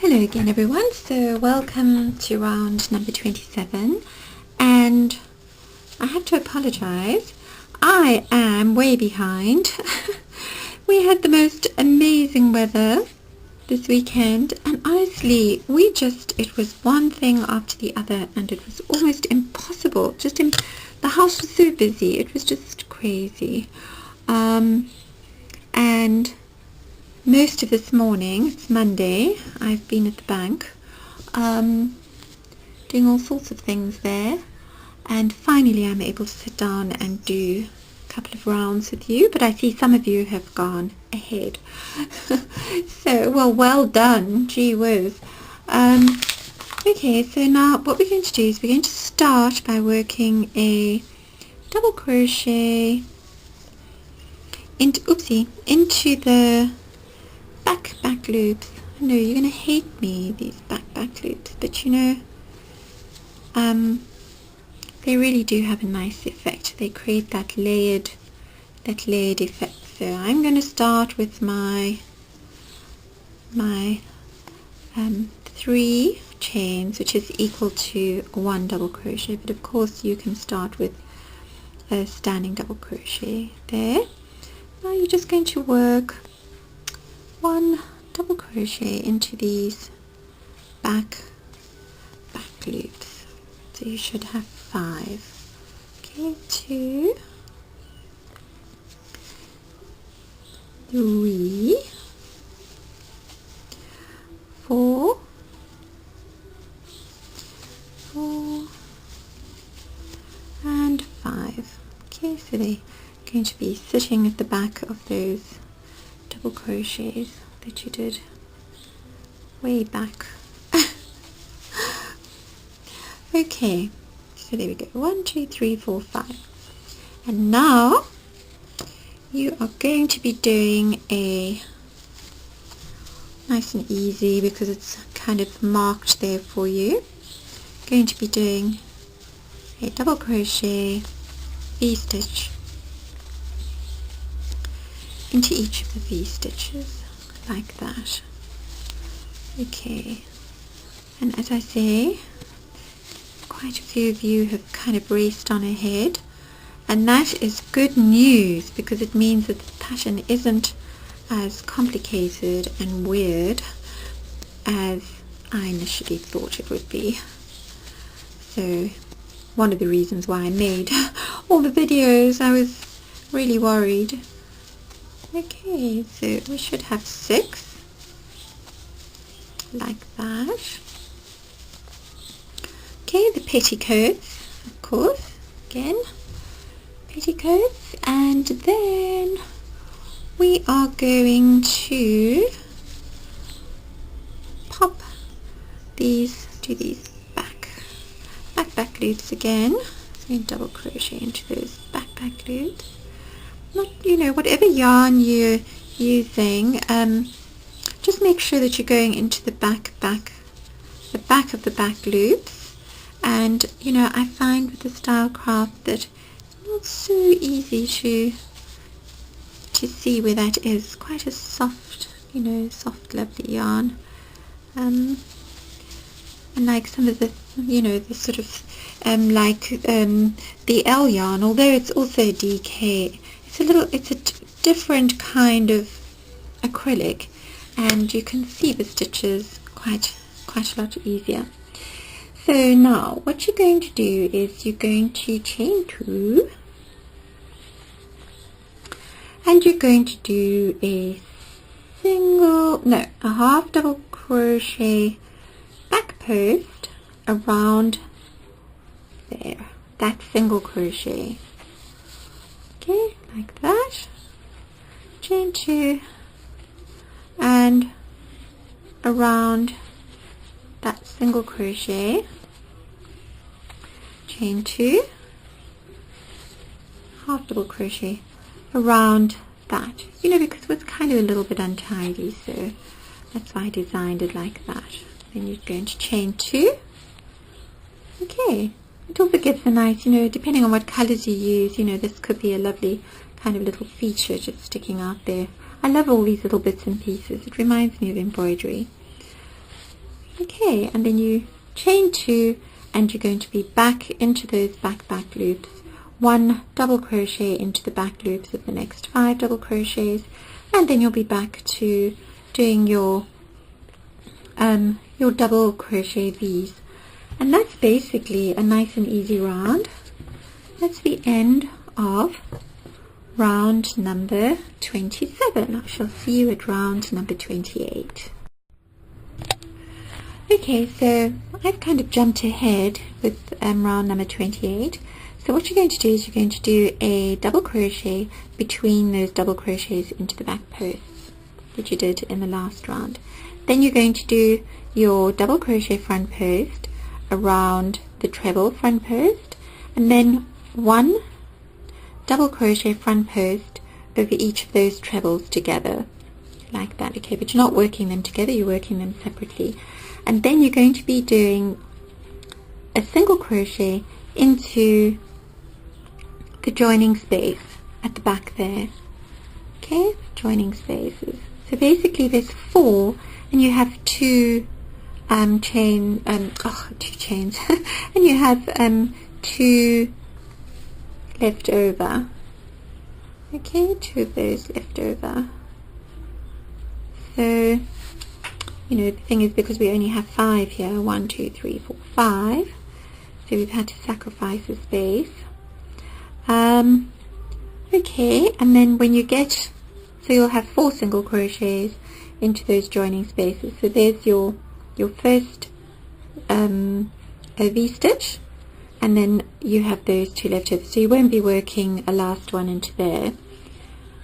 Hello again everyone, so welcome to round number 27, and I have to apologize, I am way behind. We had the most amazing weather this weekend, and honestly it was one thing after the other, and it was almost impossible, the house was so busy, it was just crazy. And most of this morning, it's Monday, I've been at the bank doing all sorts of things there, and finally I'm able to sit down and do a couple of rounds with you, but I see some of you have gone ahead. So, well done, gee whiz. Okay, so now what we're going to do is we're going to start by working a double crochet into the back loops. I know you're going to hate me, these back loops, but you know, they really do have a nice effect. They create that layered effect. So I'm going to start with my 3 chains, which is equal to 1 double crochet, but of course you can start with a standing double crochet there. Now you're just going to work 1 double crochet into these back loops, so you should have 5. Okay, 2, 3, 4, and 5. Okay, so they're going to be sitting at the back of those double crochets that you did way back. Okay, so there we go, 1, 2, 3, 4, 5, and now you are going to be doing a nice and easy, because it's kind of marked there for you, going to be doing a double crochet V-stitch into each of the V-stitches, like that. Okay, and as I say, quite a few of you have kind of raced on ahead, and that is good news, because it means that the pattern isn't as complicated and weird as I initially thought it would be. So one of the reasons why I made all the videos, I was really worried. Okay, so we should have 6, like that. Okay, the petticoats, of course, again, petticoats, and then we are going to pop these, do these back loops again. So double crochet into those back loops. Not, you know, whatever yarn you're using, just make sure that you're going into the back of the back loops. And you know, I find with the style craft that it's not so easy to see where that is. Quite a soft, you know, soft lovely yarn, and like some of the, you know, the sort of the L yarn, although it's also a DK, it's a different kind of acrylic, and you can see the stitches quite a lot easier. So now what you're going to do is you're going to chain 2, and you're going to do a half double crochet back post around there, that single crochet. Okay, like that, chain 2, and around that single crochet, chain 2, half double crochet around that, you know, because it was kind of a little bit untidy, so that's why I designed it like that. Then you're going to chain 2. Okay, it also gives a nice, you know, depending on what colors you use, you know, this could be a lovely kind of little feature just sticking out there. I love all these little bits and pieces. It reminds me of embroidery. Okay, and then you chain 2 and you're going to be back into those back loops, 1 double crochet into the back loops of the next 5 double crochets, and then you'll be back to doing your double crochet V's. And that's basically a nice and easy round. That's the end of round number 27. I shall see you at round number 28. Okay, so I've kind of jumped ahead with round number 28. So what you're going to do is you're going to do a double crochet between those double crochets into the back posts that you did in the last round. Then you're going to do your double crochet front post around the treble front post, and then 1 double crochet front post over each of those trebles together, like that. Okay, but you're not working them together, you're working them separately. And then you're going to be doing a single crochet into the joining space at the back there. Okay, joining spaces. So basically there's 4, and you have 2 2 chains, and you have 2 left over. Okay, 2 of those left over. So, you know, the thing is, because we only have 5 here, 1, 2, 3, 4, 5, so we've had to sacrifice a space. Okay, and then when you get, so you'll have 4 single crochets into those joining spaces. So there's your first V-stitch, and then you have those 2 left over, so you won't be working a last one into there.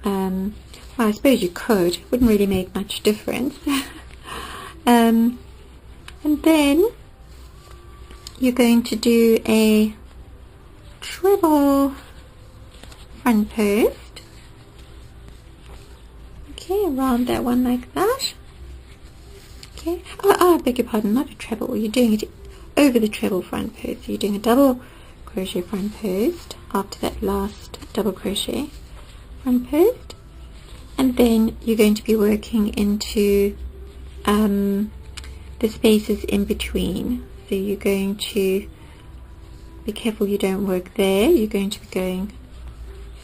Well, I suppose you could, it wouldn't really make much difference. And then you're going to do a treble front post, okay, around that one like that. Okay, I beg your pardon, not a treble, you're doing it over the treble front post. So you're doing a double crochet front post after that last double crochet front post, and then you're going to be working into the spaces in between. So you're going to be careful you don't work there. You're going to be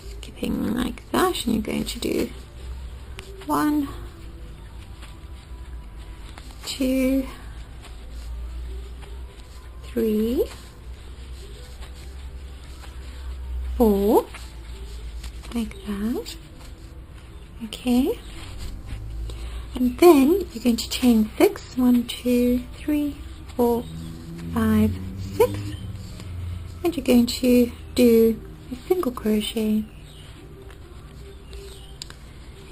skipping like that, and you're going to do 1, 2, 3, 4, like that. Okay, and then you're going to chain 6, 1, 2, 3, 4, 5, 6, and you're going to do a single crochet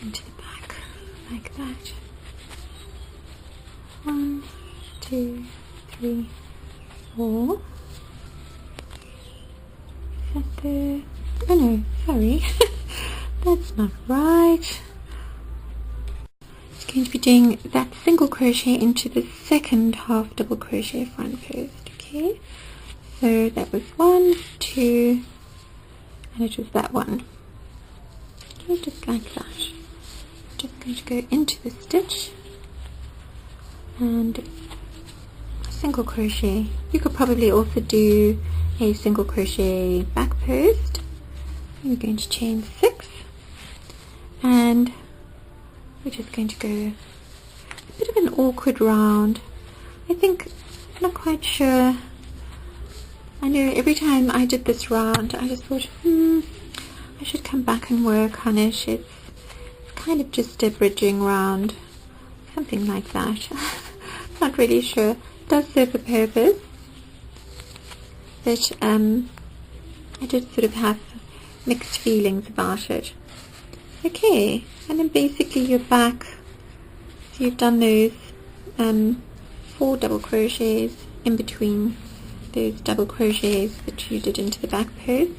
into the back like that. 1, 2, 3, 4. Is that the, oh no, sorry, that's not right. It's going to be doing that single crochet into the second half double crochet front post. Okay, so that was 1, 2, and it was that one. Okay, just like that. Just going to go into the stitch and single crochet. You could probably also do a single crochet back post. You're going to chain 6, and we're just going to go a bit of an awkward round. I think, I'm not quite sure. I know every time I did this round I just thought, I should come back and work on it. It's kind of just a bridging round, something like that. Not really sure. It does serve a purpose, but I did sort of have mixed feelings about it. Okay, and then basically you're back. So you've done those 4 double crochets in between those double crochets that you did into the back post,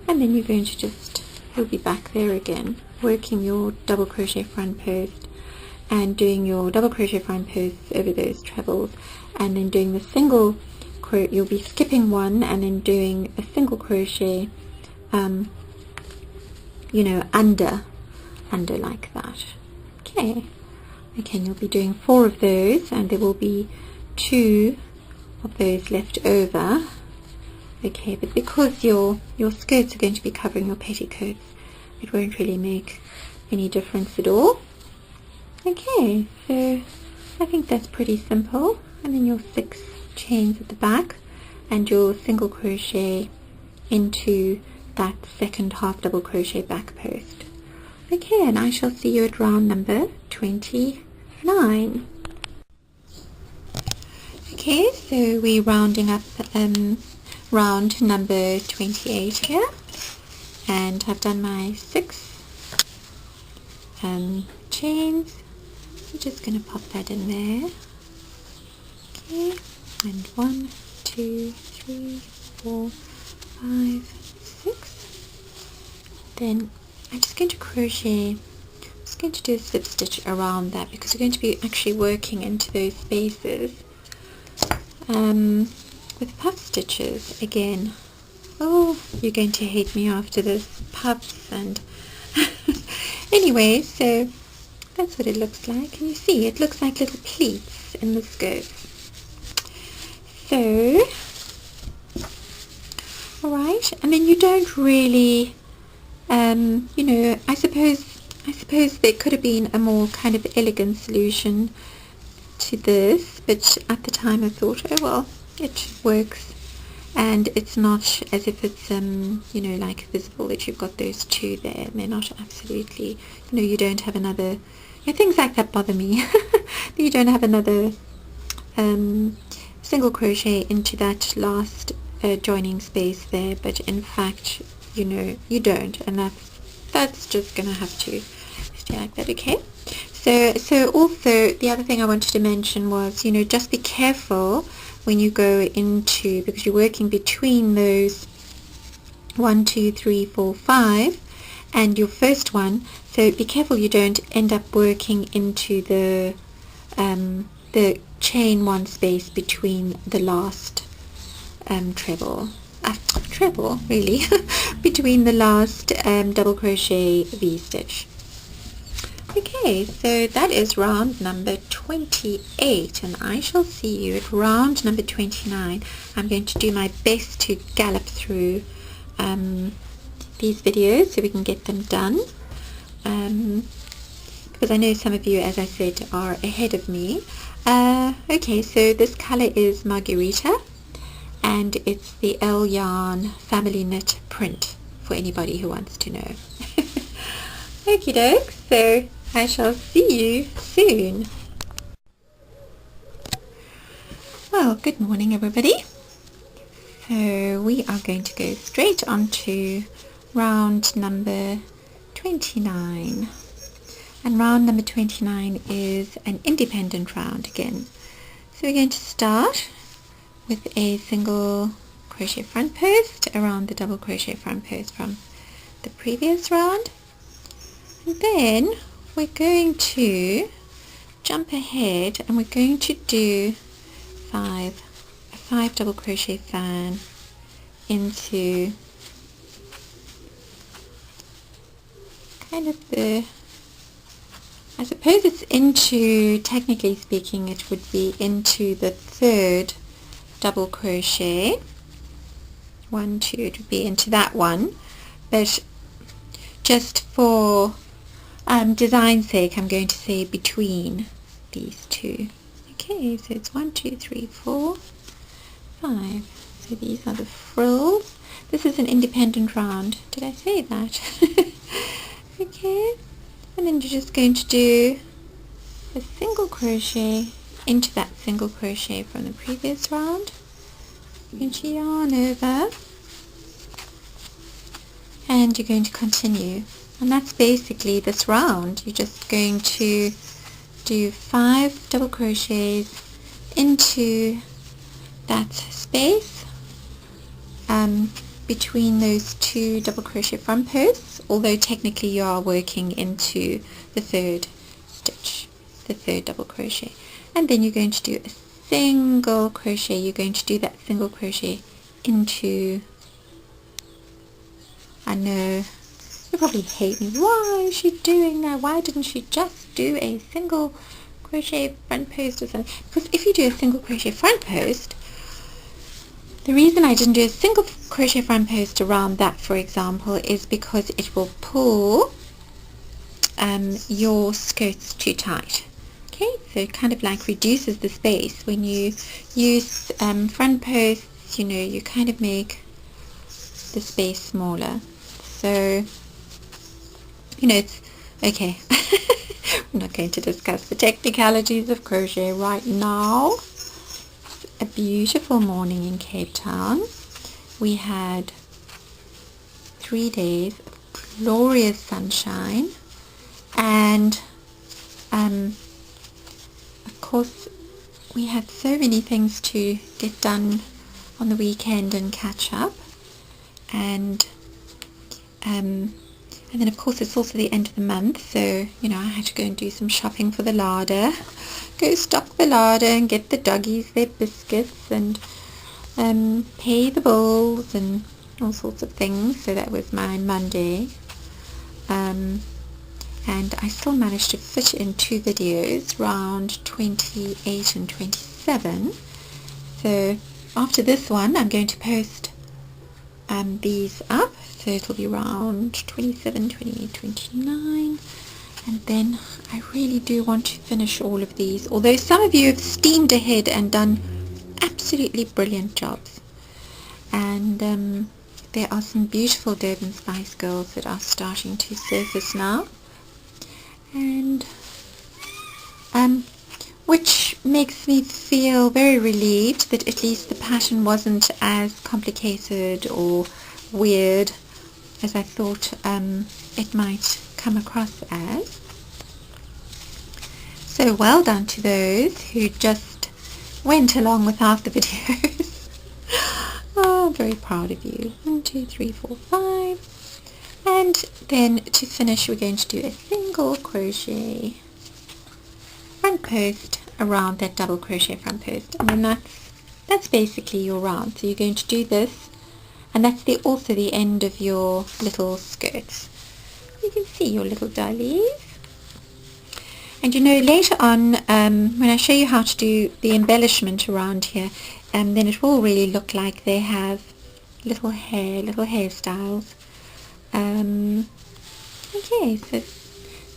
and then you're going to just, you'll be back there again, working your double crochet front post and doing your double crochet front posts over those trebles, and then doing the single crochet. You'll be skipping one and then doing a single crochet you know, under like that. Okay, you'll be doing 4 of those, and there will be 2 of those left over. Okay, but because your skirts are going to be covering your petticoats, it won't really make any difference at all. Okay, so I think that's pretty simple. And then your 6 chains at the back and your single crochet into that second half double crochet back post. Okay, and I shall see you at round number 29. Okay, so we're rounding up round number 28 here, and I've done my 6 chains. I'm just going to pop that in there. Okay, and 1, 2, 3, 4, 5, 6. Then I'm just going to crochet. I'm just going to do a slip stitch around that because we're going to be actually working into those spaces with puff stitches again. Oh, you're going to hate me after this, puffs and anyway, so that's what it looks like. And you see, it looks like little pleats in the skirt. So, alright, and then you don't really, you know, I suppose there could have been a more kind of elegant solution to this, but at the time I thought, oh well, it works, and it's not as if it's you know, like visible that you've got those 2 there, and they're not absolutely, you know, you don't have another, you know, things like that bother me. You don't have another single crochet into that last joining space there, but in fact, you know, you don't, and that's just gonna have to stay like that. Okay, so also the other thing I wanted to mention was, you know, just be careful when you go into, because you're working between those 1, 2, 3, 4, 5 and your first one, so be careful you don't end up working into the chain 1 space between the last treble really between the last double crochet V-stitch. Okay, so that is round number 28, and I shall see you at round number 29. I'm going to do my best to gallop through these videos so we can get them done, because I know some of you, as I said, are ahead of me. Okay, so this color is Margarita, and it's the L Yarn Family Knit print for anybody who wants to know. Okie doke, so I shall see you soon. Well, good morning everybody. So we are going to go straight on to round number 29. And round number 29 is an independent round again. So we're going to start with a single crochet front post around the double crochet front post from the previous round. And then we're going to jump ahead and we're going to do a 5 double crochet fan into kind of the, I suppose it's into, technically speaking, it would be into the 3rd double crochet. 1, 2, it would be into that one, but just for design's sake, I'm going to say between these 2. Okay, so it's 1, 2, 3, 4, 5. So these are the frills. This is an independent round. Did I say that? Okay, and then you're just going to do a single crochet into that single crochet from the previous round. You're going to yarn over, and you're going to continue. And that's basically this round. You're just going to do 5 double crochets into that space between those 2 double crochet front posts, although technically you are working into the 3rd stitch, the 3rd double crochet. And then you're going to do a single crochet. You're going to do that single crochet into, I know you probably hate me, why is she doing that, why didn't she just do a single crochet front post or something, because if you do a single crochet front post, the reason I didn't do a single crochet front post around that, for example, is because it will pull your skirts too tight. Okay, so it kind of like reduces the space. When you use front posts, you know, you kind of make the space smaller. So, you know, it's okay. I'm not going to discuss the technicalities of crochet right now. It's a beautiful morning in Cape Town. We had 3 days of glorious sunshine, and of course we had so many things to get done on the weekend and catch up, and then of course it's also the end of the month, so you know, I had to go and do some shopping for the larder, go stock the larder and get the doggies their biscuits and pay the bills and all sorts of things. So that was my Monday, and I still managed to fit in 2 videos, round 28 and 27. So after this one I'm going to post these up, so it'll be round 27, 28, 29, and then I really do want to finish all of these, although some of you have steamed ahead and done absolutely brilliant jobs, and there are some beautiful Durban Spice Girls that are starting to surface now, and which makes me feel very relieved that at least the pattern wasn't as complicated or weird as I thought it might come across as. So well done to those who just went along without the videos. Oh, I'm very proud of you. 1, 2, 3, 4, 5. And then to finish, we're going to do a single crochet front post around that double crochet front post, and then that's basically your round. So you're going to do this, and that's also the end of your little skirts. You can see your little dollies. And you know, later on when I show you how to do the embellishment around here, then it will really look like they have little hairstyles. Okay, so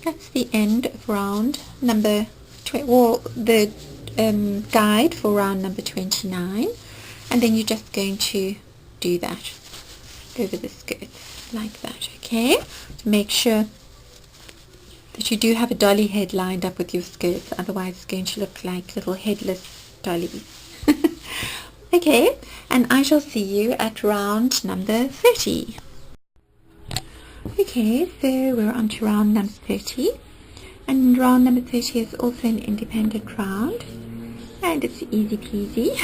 that's the end of round number the guide for round number 29, and then you're just going to do that over the skirts like that, okay, to make sure that you do have a dolly head lined up with your skirts, otherwise it's going to look like little headless dollies. Okay, and I shall see you at round number 30. Okay, so we're on to round number 30. And round number 30 is also an independent round, and it's easy peasy.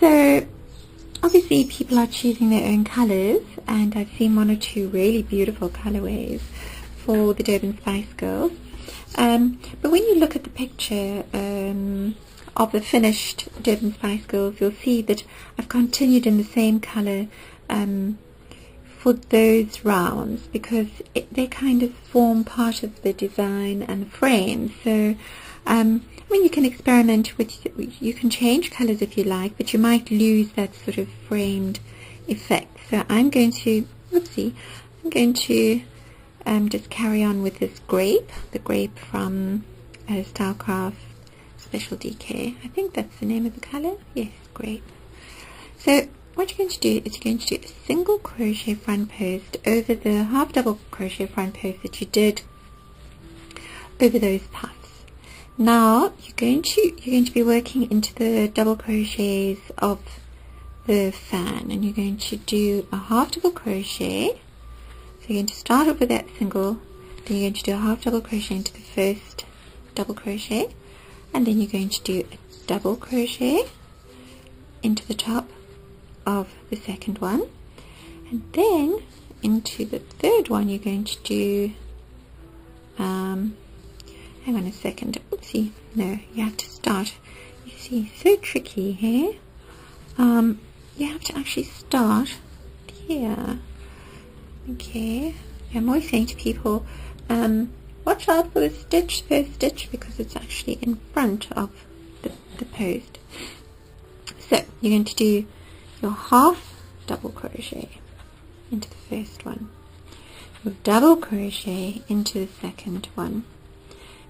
So obviously people are choosing their own colours, and I've seen 1 or 2 really beautiful colourways for the Durban Spice Girls. But when you look at the picture of the finished Durban Spice Girls, you'll see that I've continued in the same colour for those rounds, because they kind of form part of the design and the frame. So I mean, you can experiment with, you can change colors if you like, but you might lose that sort of framed effect. So I'm going to just carry on with this grape, the grape from Stylecraft Special DK. I think that's the name of the color. Yes, grape. So what you're going to do is you're going to do a single crochet front post over the half double crochet front post that you did over those puffs. Now you're going to be working into the double crochets of the fan, and you're going to do a half double crochet. So you're going to start off with that single, then you're going to do a half double crochet into the first double crochet, and then you're going to do a double crochet into the top of the second one, and then into the third one you're going to do hang on a second, oopsie, no, you have to start, you see, so tricky here. You have to actually start here. Okay, I'm always saying to people, watch out for the first stitch, because it's actually in front of the post. So you're going to do your half double crochet into the first one, your double crochet into the second one,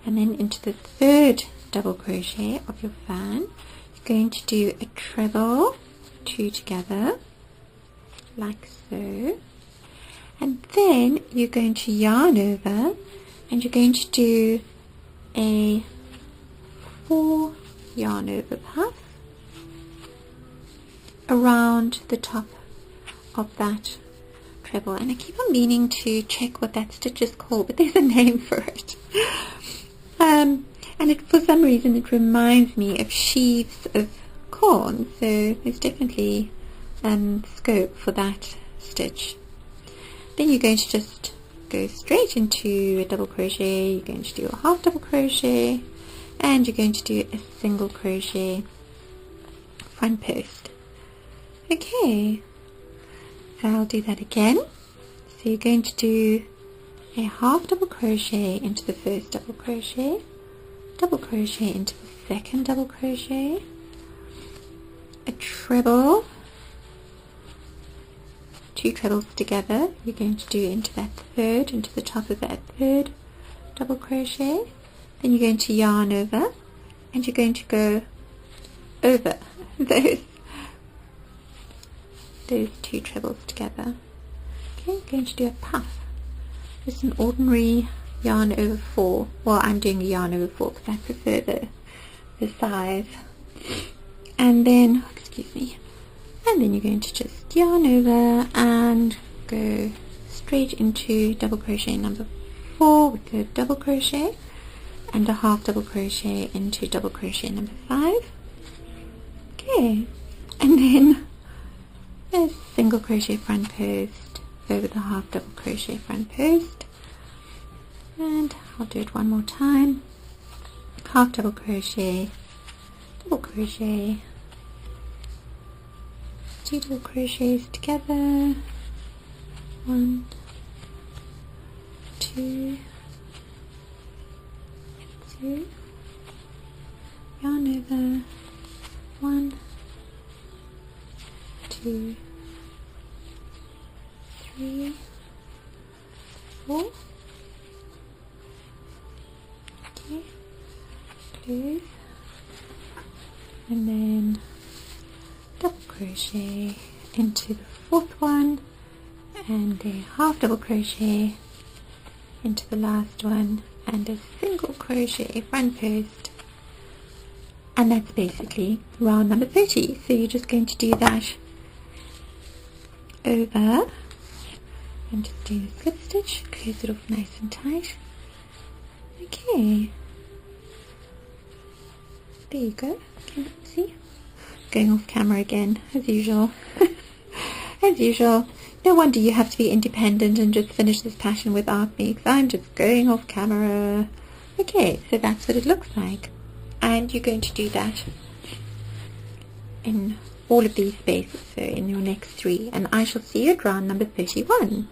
and then into the third double crochet of your fan, you're going to do a treble, 2 together, like so, and then you're going to yarn over and you're going to do a 4 yarn over puff around the top of that treble. And I keep on meaning to check what that stitch is called, but there's a name for it. And for some reason it reminds me of sheaves of corn, so there's definitely scope for that stitch. Then you're going to just go straight into a double crochet, you're going to do a half double crochet, and you're going to do a single crochet front post. Okay, so I'll do that again. So you're going to do a half double crochet into the first double crochet into the second double crochet, a treble, 2 trebles together, you're going to do into the top of that third double crochet, then you're going to yarn over and you're going to go over those 2 trebles together. Okay, you're going to do a puff. Just an ordinary yarn over 4. Well, I'm doing a yarn over 4 because I prefer the size. And then, excuse me, and then you're going to just yarn over and go straight into double crochet number 4 with the double crochet, and a half double crochet into double crochet number 5. Okay, and then a single crochet front post over the half double crochet front post, and I'll do it one more time. Half double crochet, double crochet, 2 double crochets together, 1, 2, 2, yarn over, 1, 2, 3, 4. Okay, close, and then double crochet into the 4th one, and a half double crochet into the last one, and a single crochet front post, and that's basically round number 30. So you're just going to do that over and just do a slip stitch, close it off nice and tight. Okay, there you go. Can you see? Going off camera again, as usual. As usual. No wonder you have to be independent and just finish this passion without me, because I'm just going off camera. Okay, so that's what it looks like. And you're going to do that in all of these spaces, so in your next 3, and I shall see you at round number 31.